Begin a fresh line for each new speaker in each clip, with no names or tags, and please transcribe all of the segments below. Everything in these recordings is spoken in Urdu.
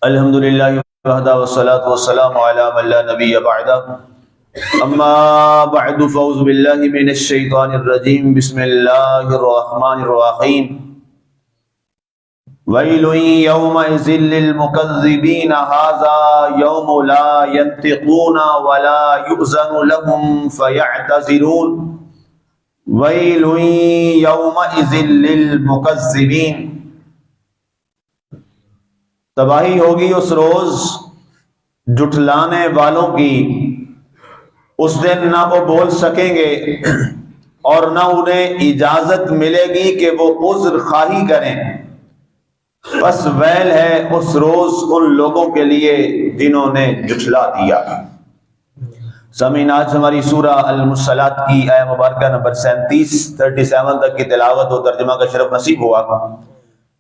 الحمد للہ وحدہ والصلاة والسلام علی من لا نبی بعدہ اما بعد فاعوذ باللہ من الشیطان الرجیم بسم اللہ الرحمن الرحیم ویل یومئذ للمکذبین ھذا یوم لا ینطقون ولا یؤذن لهم فیعتذرون ویل یومئذ للمکذبین، تباہی ہوگی اس روز جھٹلانے والوں کی۔ اس دن نہ وہ بول سکیں گے اور نہ انہیں اجازت ملے گی کہ وہ عذر خواہی کریں۔ بس ویل ہے اس روز ان لوگوں کے لیے جنہوں نے جھٹلا دیا۔ سامعین، آج ہماری سورہ المرسلات کی آیہ مبارکہ نمبر 37 تک کی تلاوت و ترجمہ کا شرف نصیب ہوا۔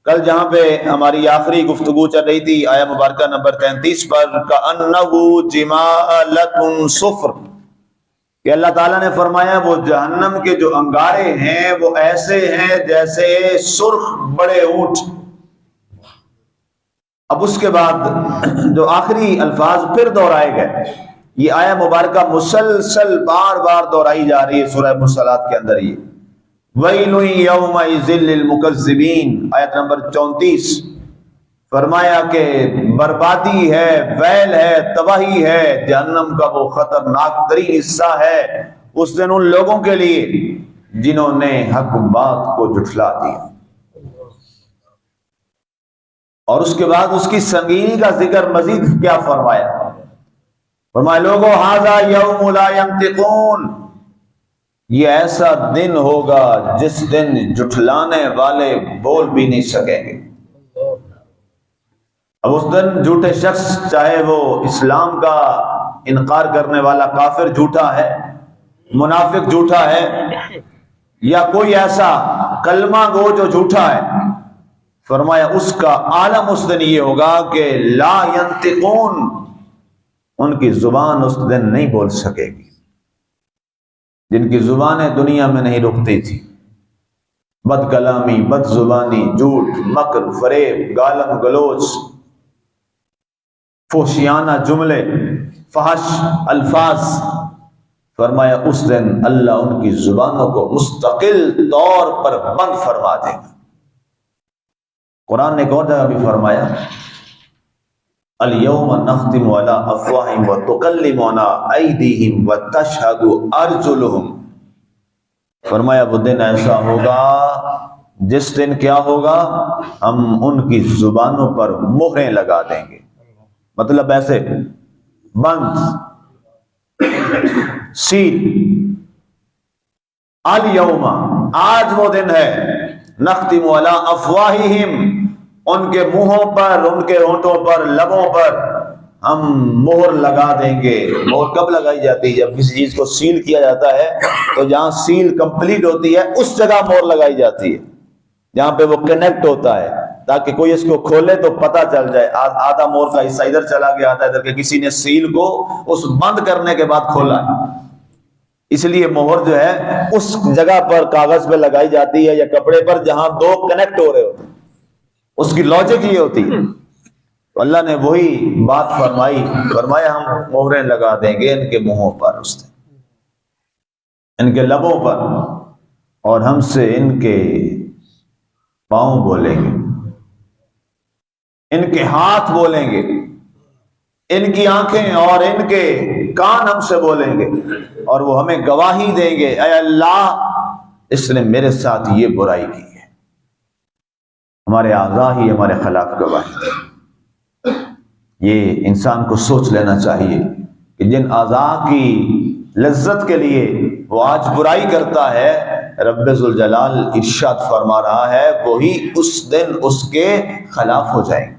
کل جہاں پہ ہماری آخری گفتگو چل رہی تھی آیہ مبارکہ نمبر 33 پر، کَأَنَّهُ جِمَالَةٌ صُفْرٌ، کہ اللہ تعالیٰ نے فرمایا وہ جہنم کے جو انگارے ہیں وہ ایسے ہیں جیسے سرخ بڑے اونٹ۔ اب اس کے بعد جو آخری الفاظ پھر دہرائے گئے، یہ آیہ مبارکہ مسلسل بار بار دہرائی جا رہی ہے سورہ مرسلات کے اندر۔ یہ وَيْلٌ يَوْمَئِذٍ لِّلْمُكَذِّبِينَ، آیت نمبر 34، فرمایا کہ بربادی ہے، ویل ہے، تباہی ہے، جہنم کا وہ خطرناک ترین حصہ ہے اس دن ان لوگوں کے لیے جنہوں نے حق بات کو جھٹلا دیا۔ اور اس کے بعد اس کی سنگینی کا ذکر مزید کیا فرمایا؟ فرمایا لوگو ھذا یوم لا ینطقون، یہ ایسا دن ہوگا جس دن جھٹلانے والے بول بھی نہیں سکیں گے۔ اب اس دن جھوٹے شخص، چاہے وہ اسلام کا انکار کرنے والا کافر جھوٹا ہے، منافق جھوٹا ہے، یا کوئی ایسا کلمہ گو جو جھوٹا ہے، فرمایا اس کا عالم اس دن یہ ہوگا کہ لا ینطقون، ان کی زبان اس دن نہیں بول سکے گی۔ جن کی زبانیں دنیا میں نہیں رکتی تھی، بد کلامی، بد زبانی، جھوٹ، مکر، فریب، گالم گلوچ، فحشیانہ جملے، فحش الفاظ، فرمایا اس دن اللہ ان کی زبانوں کو مستقل طور پر بند فرما دے گا۔ قرآن نے ایک اور جگہ بھی فرمایا اليوم نختم على افواہہم وتکلمنا ایدیہم وتشہد ارجلہم، فرمایا وہ دن ایسا ہوگا جس دن کیا ہوگا، ہم ان کی زبانوں پر مہریں لگا دیں گے، مطلب ایسے بند، سیل۔ الیوم، آج وہ دن ہے، نختم علی افواہہم، ان کے منہوں پر، ان کے ہونٹوں پر، لبوں پر ہم مہر لگا دیں گے۔ مہر کب لگائی جاتی ہے؟ جب کسی چیز کو سیل کیا جاتا ہے تو جہاں سیل کمپلیٹ ہوتی ہے اس جگہ مہر لگائی جاتی ہے، جہاں پہ وہ کنیکٹ ہوتا ہے، تاکہ کوئی اس کو کھولے تو پتہ چل جائے آدھا مہر کا حصہ ادھر چلا گیا، آدھا ادھر، کہ کسی نے سیل کو اس بند کرنے کے بعد کھولا ہے۔ اس لیے مہر جو ہے اس جگہ پر کاغذ پہ لگائی جاتی ہے یا کپڑے پر جہاں دو کنیکٹ ہو رہے ہوتے ہیں، اس کی لاجک یہ ہوتی ہے۔ تو اللہ نے وہی بات فرمائی، فرمایا ہم مہریں لگا دیں گے ان کے منہوں پر، اس دن ان کے لبوں پر، اور ہم سے ان کے پاؤں بولیں گے، ان کے ہاتھ بولیں گے، ان کی آنکھیں اور ان کے کان ہم سے بولیں گے، اور وہ ہمیں گواہی دیں گے، اے اللہ اس نے میرے ساتھ یہ برائی کی ہے۔ ہمارے اعضاء ہی ہمارے خلاف گواہی دیں۔ یہ انسان کو سوچ لینا چاہیے کہ جن اعضاء کی لذت کے لیے وہ آج برائی کرتا ہے، رب ذوالجلال ارشاد فرما رہا ہے وہی اس دن اس کے خلاف ہو جائیں گے۔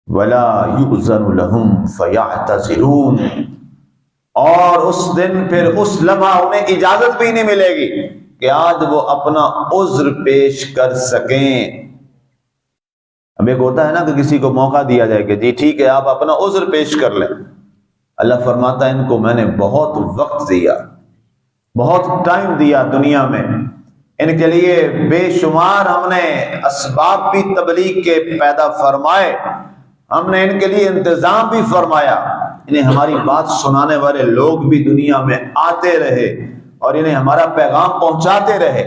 وَلَا يُؤْذَنُ لَهُمْ فَيَعْتَذِرُونَ، اور اس دن پھر اس لمحہ انہیں اجازت بھی نہیں ملے گی کہ آج وہ اپنا عذر پیش کر سکیں۔ اب ایک ہوتا ہے نا کہ کسی کو موقع دیا جائے کہ جی ٹھیک ہے آپ اپنا عذر پیش کر لیں، اللہ فرماتا ہے ان کو میں نے بہت وقت دیا، بہت ٹائم دیا دنیا میں، ان کے لیے بے شمار ہم نے اسباب بھی تبلیغ کے پیدا فرمائے، ہم نے ان کے لیے انتظام بھی فرمایا، انہیں ہماری بات سنانے والے لوگ بھی دنیا میں آتے رہے اور انہیں ہمارا پیغام پہنچاتے رہے،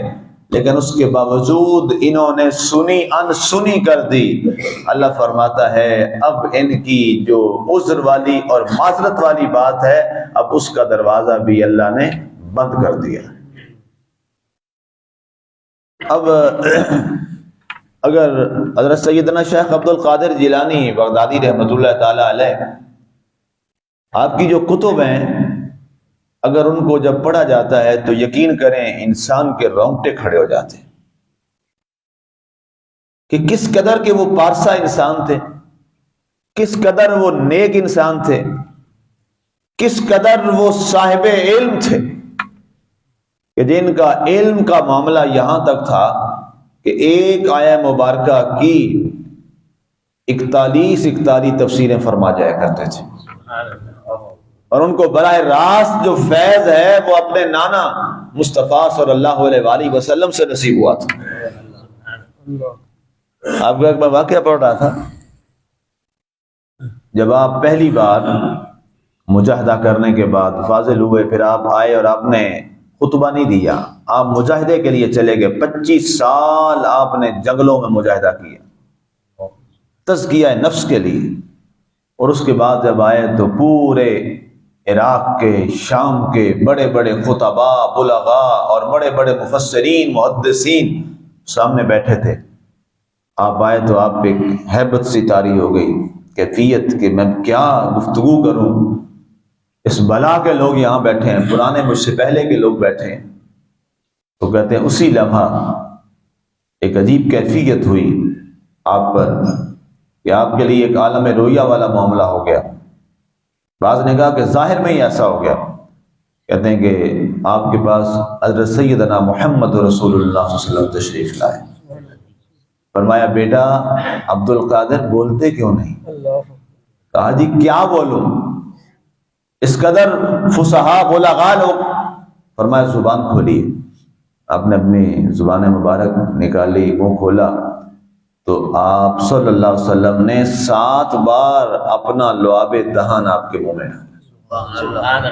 لیکن اس کے باوجود انہوں نے سنی انسنی کر دی۔ اللہ فرماتا ہے اب ان کی جو عذر والی اور معذرت والی بات ہے، اب اس کا دروازہ بھی اللہ نے بند کر دیا۔ اب اگر حضرت سیدنا شیخ عبد القادر جیلانی بغدادی رحمۃ اللہ تعالی علیہ، آپ کی جو کتب ہیں، اگر ان کو جب پڑھا جاتا ہے تو یقین کریں انسان کے رونگٹے کھڑے ہو جاتے ہیں کہ کس قدر کے وہ پارسا انسان تھے، کس قدر وہ نیک انسان تھے، کس قدر وہ صاحب علم تھے، کہ جن کا علم کا معاملہ یہاں تک تھا کہ ایک آیہ مبارکہ کی 41 تفسیریں فرما جایا کرتے تھے، اور ان کو براہ راست جو فیض ہے وہ اپنے نانا مصطفیٰ صلی اللہ علیہ وآلہ وسلم سے نصیب ہوا تھا۔ آپ کو ایک بار واقعہ پڑھ رہا تھا، جب آپ پہلی بار مجاہدہ کرنے کے بعد فاضل ہوئے، پھر آپ آئے اور آپ نے خطبہ نہیں دیا، آپ مجاہدے کے لیے چلے گئے، 25 سال آپ نے جنگلوں میں مجاہدہ کیا تزکیہ نفس کے لیے، اور اس کے بعد جب آئے تو پورے عراق کے، شام کے بڑے بڑے خطباء، بلغاء اور بڑے بڑے مفسرین، محدثین سامنے بیٹھے تھے۔ آپ آئے تو آپ پہ ہیبت سی طاری ہو گئی، کیفیت کہ میں کیا گفتگو کروں، اس بلا کے لوگ یہاں بیٹھے ہیں، پرانے مجھ سے پہلے کے لوگ بیٹھے ہیں۔ تو کہتے ہیں اسی لمحہ ایک عجیب کیفیت ہوئی آپ پر کہ آپ کے لیے ایک عالم رویا والا معاملہ ہو گیا۔ بعض نے کہا کہ ظاہر میں ہی ایسا ہو گیا، کہتے ہیں کہ آپ کے پاس حضرت سیدنا محمد رسول اللہ صلی اللہ علیہ وسلم تشریف لائے، فرمایا بیٹا عبد القادر بولتے کیوں نہیں؟ کہا جی کیا بولوں، اس قدر فصحاء بلغاء لوگ۔ فرمایا زبان کھولیے۔ آپ نے اپنی زبان مبارک نکالی، منہ کھولا تو آپ صلی اللہ علیہ وسلم نے 7 بار اپنا لعاب دہن آپ کے منہ میں ڈالا،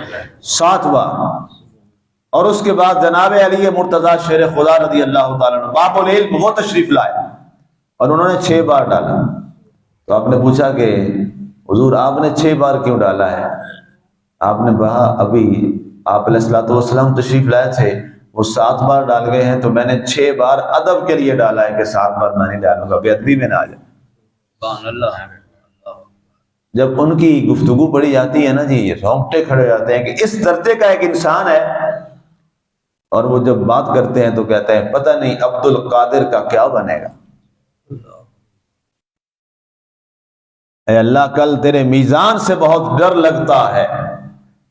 7 بار۔ اور اس کے بعد جناب علی مرتضیٰ شیر خدا رضی اللہ تعالیٰ عنہ باب العلم وہ تشریف لائے اور انہوں نے 6 بار ڈالا۔ تو آپ نے پوچھا کہ حضور آپ نے 6 بار کیوں ڈالا ہے؟ آپ نے کہا ابھی آپ علیہ الصلوۃ والسلام تشریف لائے تھے، وہ 7 بار ڈال گئے ہیں تو میں نے 6 بار ادب کے لیے ڈالا ہے کہ 7 بار میں نہیں ڈالوں گا، بے ادبی میں نہ آ جائے۔ جب ان کی گفتگو پڑھی جاتی ہے نا جی، رونگٹے کھڑے ہو جاتے ہیں کہ اس درجے کا ایک انسان ہے، اور وہ جب بات کرتے ہیں تو کہتے ہیں پتہ نہیں عبد القادر کا کیا بنے گا۔ اے اللہ کل تیرے میزان سے بہت ڈر لگتا ہے۔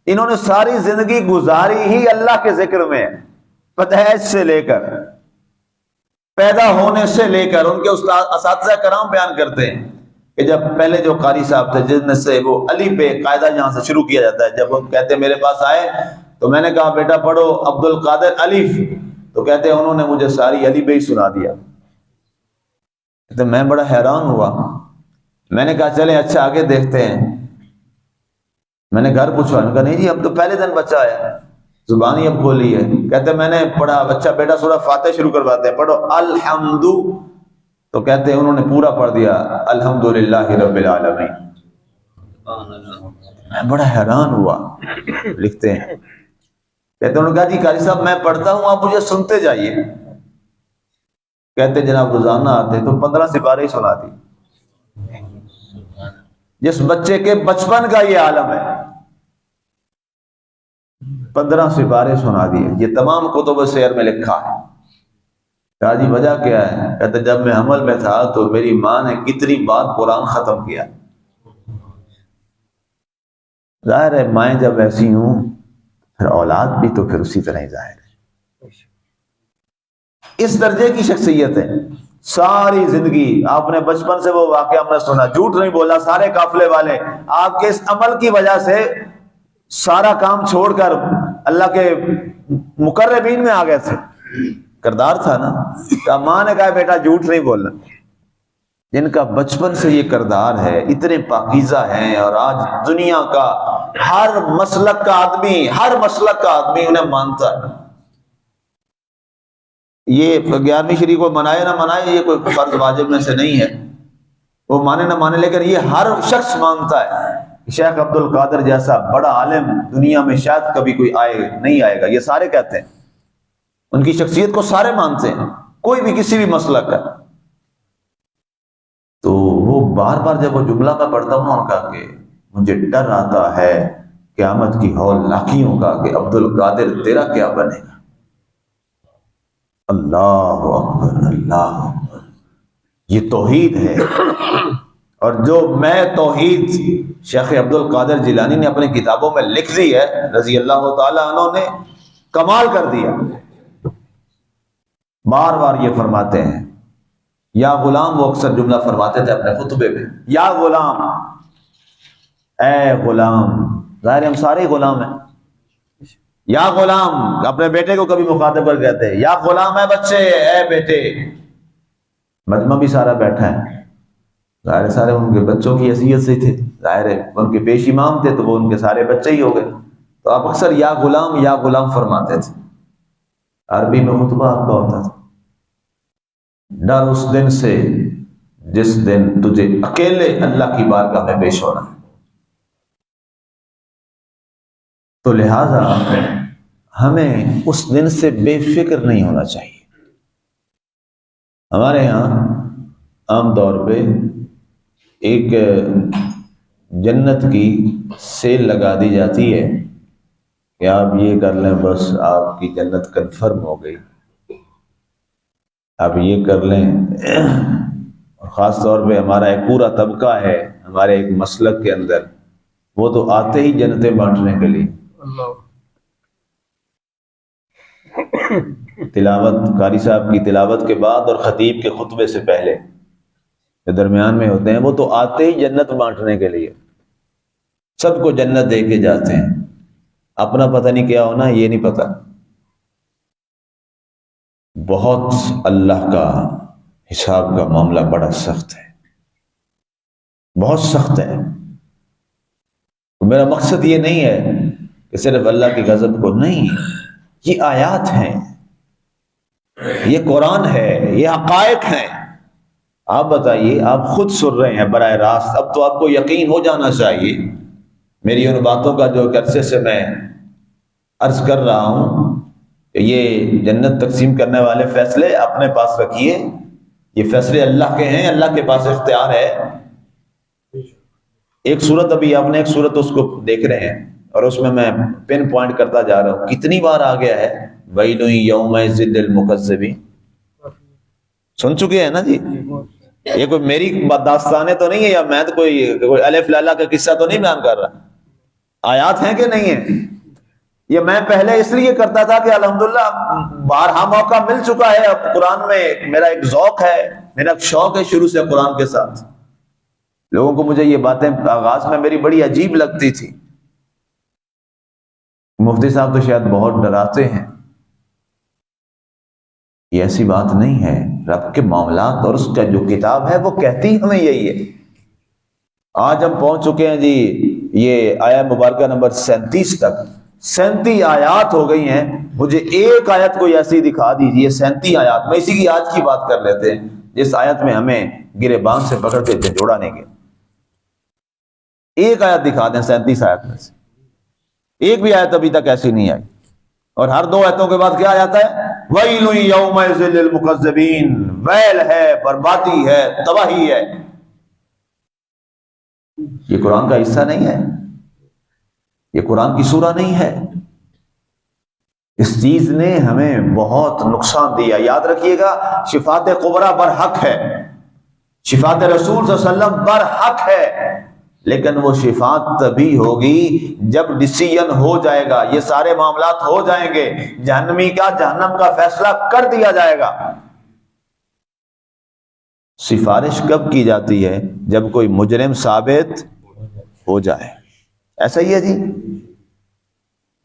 انہوں نے ساری زندگی گزاری ہی اللہ کے ذکر میں، پیدائش سے لے کر، پیدا ہونے سے لے کر۔ ان کے استاد اساتذہ کرام بیان کرتے ہیں کہ جب پہلے جو قاری صاحب تھے جن سے وہ علی پہ قاعدہ جہاں سے شروع کیا جاتا ہے، جب وہ کہتے ہیں میرے پاس آئے تو میں نے کہا بیٹا پڑھو عبد القادر الف، تو کہتے ہیں انہوں نے مجھے ساری علی پہ ہی سنا دیا۔ کہتے میں بڑا حیران ہوا، میں نے کہا چلیں اچھا آگے دیکھتے ہیں۔ میں نے گھر پوچھا، کہا نہیں جی اب تو پہلے دن بچہ آیا، زبان ہی اب کھولی ہے۔ کہتے میں نے پڑھا، اچھا بیٹا سورہ فاتح شروع کرواتے ہیں، پڑھو الحمد، تو کہتے ہیں انہوں نے پورا پڑھ دیا الحمدللہ رب العالمین۔ میں بڑا حیران ہوا، لکھتے ہیں کہتے انہوں نے کہا جی قاری صاحب میں پڑھتا ہوں آپ مجھے سنتے جائیے۔ کہتے جناب روزانہ آتے تو 15 سپارے ہی سنا دی۔ جس بچے کے بچپن کا یہ عالم ہے، 15 سپارے سنا دیے، یہ تمام کتب سیر میں لکھا ہے۔ کہا جی وجہ کیا ہے؟ کہتے جب میں حمل میں تھا تو میری ماں نے کتنی بار قرآن ختم کیا۔ ظاہر ہے مائیں جب ایسی ہوں پھر اولاد بھی تو پھر اسی طرح ہی ظاہر ہے۔ اس درجے کی شخصیت ہے۔ ساری زندگی آپ نے بچپن سے وہ واقعہ ہم نے سنا، جھوٹ نہیں بولا، سارے قافلے والے آپ کے اس عمل کی وجہ سے سارا کام چھوڑ کر اللہ کے مقربین میں آ گئے تھے۔ کردار تھا نا. تو ماں نے کہا بیٹا جھوٹ نہیں بولنا. جن کا بچپن سے یہ کردار ہے، اتنے پاکیزہ ہیں، اور آج دنیا کا ہر مسلک کا آدمی انہیں مانتا ہے. یہ 11ویں شریف کو منائے نہ منائے، یہ کوئی فرض واجب میں سے نہیں ہے، وہ مانے نہ مانے، لیکن یہ ہر شخص مانتا ہے. شیخ عبد القادر جیسا بڑا عالم دنیا میں شاید کبھی کوئی نہیں آئے گا، یہ سارے کہتے ہیں. ان کی شخصیت کو سارے مانتے ہیں، کوئی بھی کسی بھی مسلک کا. تو وہ بار بار جب وہ جملہ کا پڑھتا ہوں ان کا کہ مجھے ڈر آتا ہے قیامت کی ہول لاکھیوں کا کہ عبد القادر تیرا کیا بنے گا. اللہ اکبر اللہ اکبر، یہ توحید ہے. اور جو میں توحید شیخ عبد القادر جیلانی نے اپنی کتابوں میں لکھ دی ہے رضی اللہ تعالی عنہ نے کمال کر دیا. بار بار یہ فرماتے ہیں یا غلام، وہ اکثر جملہ فرماتے تھے اپنے خطبے میں، یا غلام، اے غلام. ظاہر ہم سارے غلام ہیں. یا غلام اپنے بیٹے کو کبھی مخاطب کر کہتے ہیں یا غلام، اے بچے، اے بیٹے. مجمع بھی سارا بیٹھا ہے، ظاہر سارے ان کے بچوں کی حیثیت سے تھے، ظاہر ہے ان کے پیش امام تھے تو وہ ان کے سارے بچے ہی ہو گئے. تو آپ اکثر یا غلام فرماتے تھے. عربی میں خطبہ آپ کا ہوتا تھا، ڈر اس دن سے جس دن تجھے اکیلے اللہ کی بارگاہ میں پیش ہونا ہے. تو لہذا ہمیں اس دن سے بے فکر نہیں ہونا چاہیے. ہمارے ہاں عام طور پہ ایک جنت کی سیل لگا دی جاتی ہے کہ آپ یہ کر لیں بس آپ کی جنت کنفرم ہو گئی، آپ یہ کر لیں. اور خاص طور پہ ہمارا ایک پورا طبقہ ہے ہمارے ایک مسلک کے اندر، وہ تو آتے ہی جنتیں بانٹنے کے لیے. تلاوت، قاری صاحب کی تلاوت کے بعد اور خطیب کے خطبے سے پہلے جو درمیان میں ہوتے ہیں، وہ تو آتے ہی جنت بانٹنے کے لیے سب کو جنت دے کے جاتے ہیں. اپنا پتہ نہیں کیا ہونا، یہ نہیں پتہ. بہت اللہ کا حساب کا معاملہ بڑا سخت ہے، بہت سخت ہے. میرا مقصد یہ نہیں ہے کہ صرف اللہ کی غضب کو، نہیں، یہ آیات ہیں، یہ قرآن ہے، یہ حقائق ہیں. آپ بتائیے، آپ خود سن رہے ہیں براہ راست، اب تو آپ کو یقین ہو جانا چاہیے میری ان باتوں کا جو عرصے سے میں عرض کر رہا ہوں کہ یہ جنت تقسیم کرنے والے فیصلے اپنے پاس رکھیے. یہ فیصلے اللہ کے ہیں، اللہ کے پاس اختیار ہے. ایک صورت، ابھی آپ نے ایک صورت اس کو دیکھ رہے ہیں اور اس میں پن پوائنٹ کرتا جا رہا ہوں، کتنی بار آ گیا ہے وَيْلٌ يَوْمَئِذٍ لِّلْمُكَذِّبِينَ. سن چکے ہیں نا جی. یہ کوئی میری داستانیں تو نہیں ہے، یا میں تو کوئی الف لالا کا قصہ تو نہیں بیان کر رہا. آیات ہیں کہ نہیں ہیں. یہ میں پہلے اس لیے کرتا تھا کہ الحمدللہ بارہا موقع مل چکا ہے. اب قرآن میں میرا ایک ذوق ہے، میرا ایک شوق ہے شروع سے قرآن کے ساتھ. لوگوں کو مجھے یہ باتیں آغاز میں میری بڑی عجیب لگتی تھی. مفتی صاحب تو شاید بہت ڈراتے ہیں. یہ ایسی بات نہیں ہے. رب کے معاملات اور اس کا جو کتاب ہے وہ کہتی ہمیں یہی ہے. آج ہم پہنچ چکے ہیں جی یہ آیت مبارکہ نمبر 37 تک. 37 آیات ہو گئی ہیں. مجھے ایک آیت کوئی ایسی دکھا دیجیے 37 آیات میں، اسی کی آج کی بات کر لیتے ہیں جس آیت میں ہمیں گریبان سے پکڑ کے جھنجھوڑا نہیں گیا. ایک آیت دکھا دیں 37 آیت میں سے. ایک بھی آیت ابھی تک ایسی نہیں آئی. اور ہر 2 آیتوں کے بعد کیا آتا ہے؟ وَيْلٌ يَوْمَئِذٍ لِّلْمُكَذِّبِينَ. ویل ہے، بربادی ہے، تباہی ہے. یہ قرآن کا حصہ نہیں ہے، یہ قرآن کی سورہ نہیں ہے. اس چیز نے ہمیں بہت نقصان دیا. یاد رکھیے گا، شفاعت کبریٰ برحق ہے، شفاعت رسول صلی اللہ علیہ وسلم برحق ہے، لیکن وہ شفاعت تبھی ہوگی جب ڈیسیژن ہو جائے گا، یہ سارے معاملات ہو جائیں گے، جہنمی کا جہنم کا فیصلہ کر دیا جائے گا. سفارش کب کی جاتی ہے؟ جب کوئی مجرم ثابت ہو جائے. ایسا ہی ہے جی،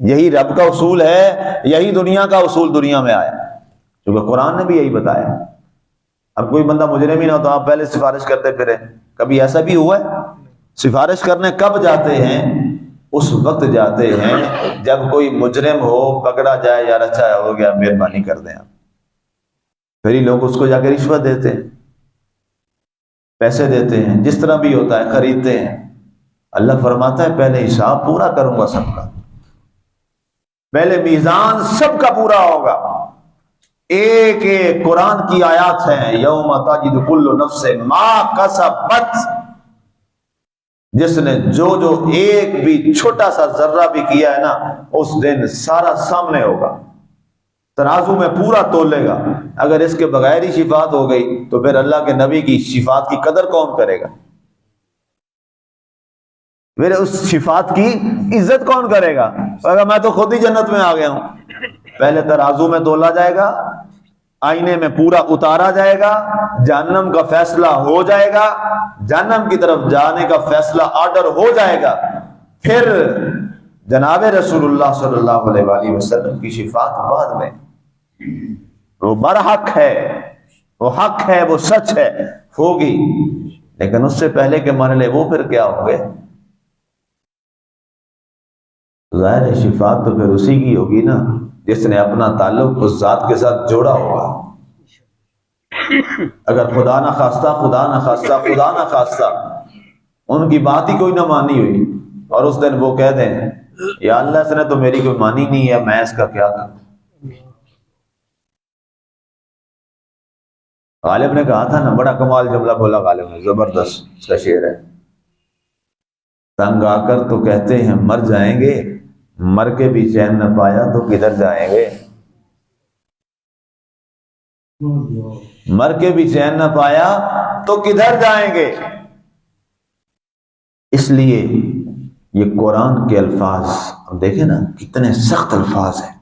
یہی رب کا اصول ہے، یہی دنیا کا اصول دنیا میں آیا. کیونکہ قرآن نے بھی یہی بتایا. اب کوئی بندہ مجرم ہی نہ ہو تو آپ پہلے سفارش کرتے پھریں. کبھی ایسا بھی ہوا ہے؟ سفارش کرنے کب جاتے ہیں؟ اس وقت جاتے ہیں جب کوئی مجرم ہو، پکڑا جائے، یار اچھا ہو گیا مہربانی کر دیں آپ. پھر ہی لوگ اس کو جا کے رشوت دیتے ہیں، پیسے دیتے ہیں، جس طرح بھی ہوتا ہے خریدتے ہیں. اللہ فرماتا ہے پہلے حساب پورا کروں گا سب کا، پہلے میزان سب کا پورا ہوگا. ایک ایک قرآن کی آیات ہیں، یوم تجد کل نفس ما کسبت، جس نے جو ایک بھی چھوٹا سا ذرہ بھی کیا ہے نا، اس دن سارا سامنے ہوگا، ترازو میں پورا تولے گا. اگر اس کے بغیر ہی شفاعت ہو گئی تو پھر اللہ کے نبی کی شفاعت کی قدر کون کرے گا؟ پھر اس شفاعت کی عزت کون کرے گا؟ اگر میں تو خود ہی جنت میں آ گیا ہوں. پہلے ترازو میں تولا جائے گا، آئینے میں پورا اتارا جائے گا، جہنم کا فیصلہ ہو جائے گا، جہنم کی طرف جانے کا فیصلہ آرڈر ہو جائے گا. پھر جناب رسول اللہ صلی اللہ علیہ وآلہ وسلم کی شفاعت بعد میں. وہ برحق ہے، وہ حق ہے، وہ سچ ہے، ہوگی. لیکن اس سے پہلے کے مرحلے وہ پھر کیا ہوں گے؟ ظاہر ہے شفاعت تو پھر اسی کی ہوگی نا جس نے اپنا تعلق اس ذات کے ساتھ جوڑا ہوگا. اگر خدا نہ خواستہ ان کی بات ہی کوئی نہ مانی ہوئی اور اس دن وہ کہہ دیں یا اللہ اس نے تو میری کوئی مانی نہیں ہے، میں اس کا کیا کروں. غالب نے کہا تھا نا، بڑا کمال جملہ بولا غالب نے، زبردست، اس کا شعر ہے. تنگ آ کر تو کہتے ہیں مر جائیں گے، مر کے بھی چین نہ پایا تو کدھر جائیں گے. مر کے بھی چین نہ پایا تو کدھر جائیں گے. اس لیے یہ قرآن کے الفاظ ہم دیکھیں نا کتنے سخت الفاظ ہیں،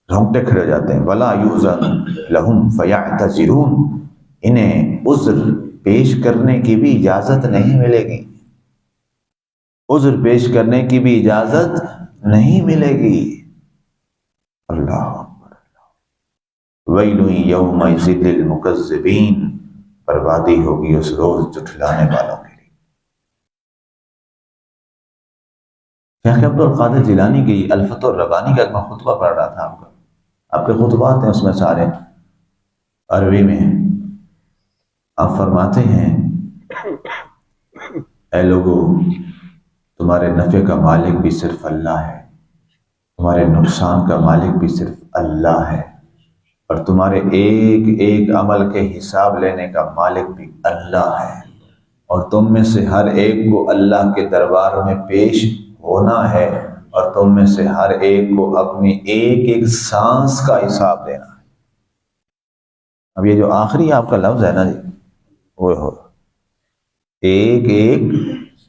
رونگٹے کھڑے ہو جاتے ہیں. وَلَا يُؤْذَنُ لَهُمْ فَيَعْتَذِرُونَ، انہیں عذر پیش کرنے کی بھی اجازت نہیں ملے گی، عذر پیش کرنے کی بھی اجازت نہیں ملے گی. اللہ اکبر. وَيْلٌ يَوْمَئِذٍ لِّلْمُكَذِّبِينَ، بربادی ہوگی اس روز جھٹلانے والوں کے لیے. شیخ عبد القادر جیلانی کی الفتح الربانی کا ایک میں خطبہ پڑھ رہا تھا. آپ کے خطبات ہیں اس میں سارے عربی میں. آپ فرماتے ہیں اے لوگو، تمہارے نفع کا مالک بھی صرف اللہ ہے، تمہارے نقصان کا مالک بھی صرف اللہ ہے، اور تمہارے ایک ایک عمل کے حساب لینے کا مالک بھی اللہ ہے، اور تم میں سے ہر ایک کو اللہ کے دربار میں پیش ہونا ہے، اور تم میں سے ہر ایک کو اپنی ایک ایک سانس کا حساب دینا ہے. اب یہ جو آخری آپ کا لفظ ہے نا جی، وہ ہو ایک ایک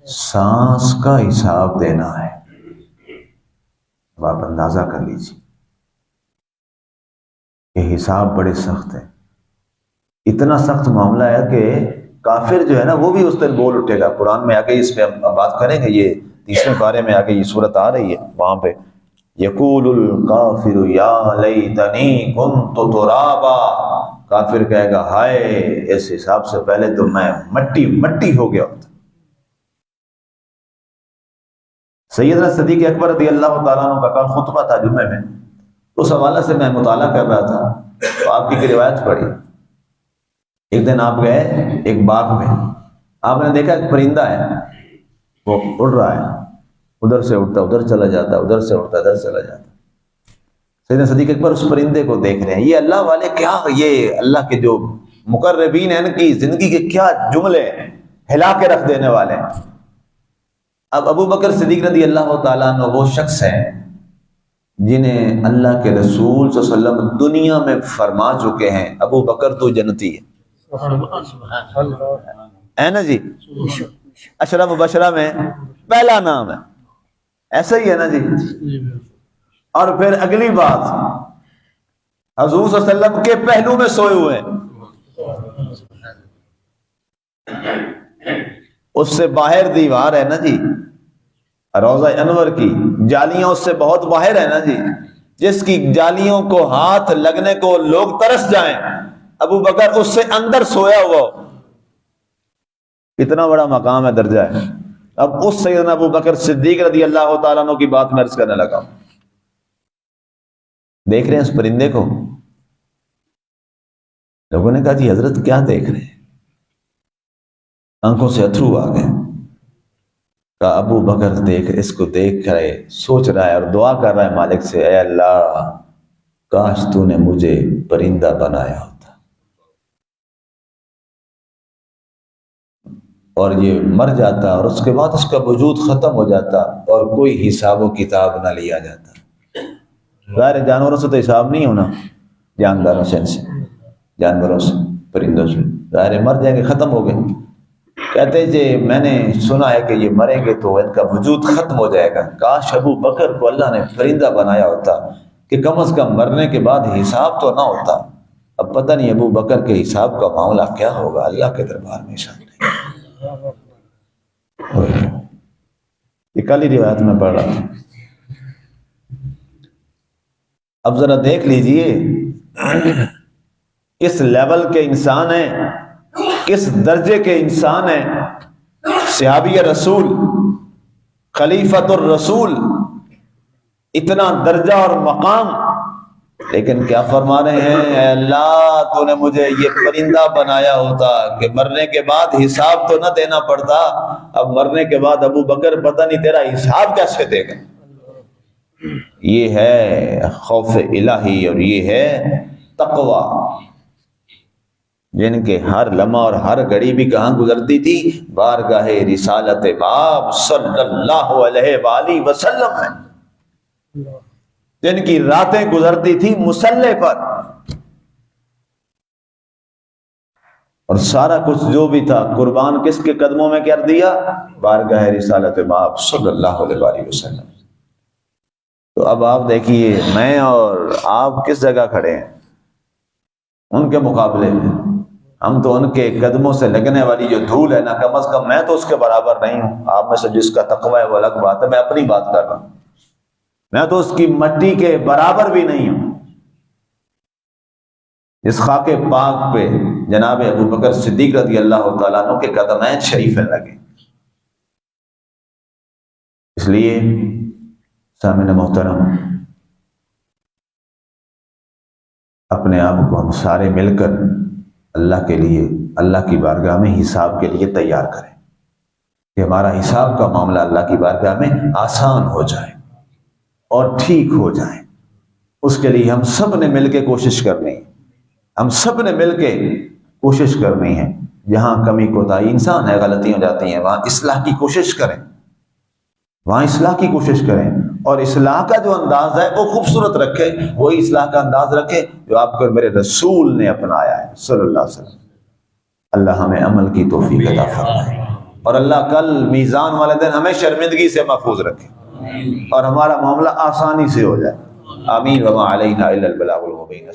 سانس کا حساب دینا ہے. اب آپ اندازہ کر لیجیے کہ حساب بڑے سخت ہے. اتنا سخت معاملہ ہے کہ کافر جو ہے نا وہ بھی اس دن بول اٹھے گا. قرآن میں آگے اس پہ ہم بات کریں گے، یہ 30ویں پارے میں آگے یہ صورت آ رہی ہے، وہاں پہ یقول الکافر یا لیتنی کنت ترابا، کافر کہے گا ہائے اس حساب سے پہلے تو میں مٹی ہو گیا ہوتا. سیدنا صدیق اکبر رضی اللہ تعالیٰ عنہ کا کل خطبہ تھا جمعے میں، اس حوالے سے میں مطالعہ کر رہا تھا تو آپ کی روایت پڑھی. ایک دن آپ گئے ایک باغ میں، آپ نے دیکھا ایک پرندہ ہے وہ اڑ رہا ہے، ادھر سے اڑتا ادھر چلا جاتا، ادھر سے اڑتا ادھر چلا جاتا. سیدنا صدیق اکبر اس پرندے کو دیکھ رہے ہیں. یہ اللہ والے کیا، یہ اللہ کے جو مقربین ہیں ان کی زندگی کے کیا جملے ہلا کے رکھ دینے والے ہیں. اب ابو بکر صدیق رضی اللہ تعالیٰ عنہ وہ شخص ہیں جنہیں اللہ کے رسول صلی اللہ علیہ وسلم دنیا میں فرما چکے ہیں ابو بکر تو جنتی ہے نا جی. اشرف مبشرہ میں پہلا نام ہے، ایسا ہی ہے نا جی. اور پھر اگلی بات، حضور صلی اللہ علیہ وسلم کے پہلو میں سوئے ہوئے ہیں، اس سے باہر دیوار ہے نا جی، روضہ انور کی جالیاں اس سے بہت باہر ہے نا جی. جس کی جالیوں کو ہاتھ لگنے کو لوگ ترس جائیں، ابو بکر اس سے اندر سویا ہوا ہو۔ کتنا بڑا مقام ہے، درجہ ہے۔ اب اس سیدنا ابو بکر صدیق رضی اللہ تعالیٰ عنہ کی بات میں عرض کرنے لگا۔ دیکھ رہے ہیں اس پرندے کو؟ لوگوں نے کہا جی حضرت کیا دیکھ رہے ہیں؟ آنکھوں سے اتھرو آ گئے۔ کہا ابو بکر دیکھ، اس کو دیکھ رہے، سوچ رہا ہے اور دعا کر رہا ہے مالک سے، اے اللہ کاش تو نے مجھے پرندہ بنایا ہوتا اور یہ مر جاتا اور اس کے بعد اس کا وجود ختم ہو جاتا اور کوئی حساب و کتاب نہ لیا جاتا۔ ظاہر جانوروں سے تو حساب نہیں ہونا، جانداروں سے، جانوروں سے، پرندوں سے، ظاہر مر جائیں گے، ختم ہو گئے۔ کہتے جی میں نے سنا ہے کہ یہ مریں گے تو ان کا وجود ختم ہو جائے گا، کاش ابو بکر کو اللہ نے پرندہ بنایا ہوتا کہ کم از کم مرنے کے بعد حساب تو نہ ہوتا۔ اب پتہ نہیں ابو بکر کے حساب کا معاملہ کیا ہوگا، اللہ کے دربار میں حساب نہیں۔ یہ کل ہی روایت میں پڑھ رہا تھا۔ اب ذرا دیکھ لیجئے کس لیول کے انسان ہیں، کس درجے کے انسان ہیں۔ صحابی رسول، خلیفۃ الرسول، اتنا درجہ اور مقام، لیکن کیا فرما رہے ہیں؟ اے اللہ تو نے مجھے یہ پرندہ بنایا ہوتا کہ مرنے کے بعد حساب تو نہ دینا پڑتا۔ اب مرنے کے بعد ابو بکر پتہ نہیں تیرا حساب کیسے دے گا۔ یہ ہے خوف الہی اور یہ ہے تقوی، جن کے ہر لمحہ اور ہر گھڑی بھی کہاں گزرتی تھی؟ بارگاہ رسالت باب صلی اللہ علیہ وآلہ وسلم میں، جن کی راتیں گزرتی تھی مصلی پر، اور سارا کچھ جو بھی تھا قربان کس کے قدموں میں کر دیا؟ بارگاہ رسالت باب صلی اللہ علیہ وآلہ وسلم۔ تو اب آپ دیکھیے میں اور آپ کس جگہ کھڑے ہیں ان کے مقابلے میں؟ ہم تو ان کے قدموں سے لگنے والی جو دھول ہے نا، کم از کم میں تو اس کے برابر نہیں ہوں۔ آپ میں سے جس کا تقوی ہے وہ الگ بات ہے، میں اپنی بات کر رہا ہوں، میں تو اس کی مٹی کے برابر بھی نہیں ہوں اس خاک پاک پہ جناب ابو بکر صدیق رضی اللہ تعالیٰ عنہ کے قدمین شریفیں لگے۔ اس لیے سامعین محترم، اپنے آپ کو ہم سارے مل کر اللہ کے لیے، اللہ کی بارگاہ میں حساب کے لیے تیار کریں کہ ہمارا حساب کا معاملہ اللہ کی بارگاہ میں آسان ہو جائے اور ٹھیک ہو جائے۔ اس کے لیے ہم سب نے مل کے کوشش کرنی ہے، ہم سب نے مل کے کوشش کرنی ہے۔ جہاں کمی کوتاہی انسان ہے، غلطیاں ہو جاتی ہیں، وہاں اصلاح کی کوشش کریں، وہاں اصلاح کی کوشش کریں، اور اصلاح کا جو انداز ہے وہ خوبصورت رکھے، وہی اصلاح کا انداز رکھے جو آپ کو میرے رسول نے اپنایا ہے صلی اللہ علیہ وسلم۔ اللہ ہمیں عمل کی توفیق عطا فرمائے، اور اللہ کل میزان والے دن ہمیں شرمندگی سے محفوظ رکھے اور ہمارا معاملہ آسانی سے ہو جائے۔ آمین۔ وما علینا الا البلاغ المبین۔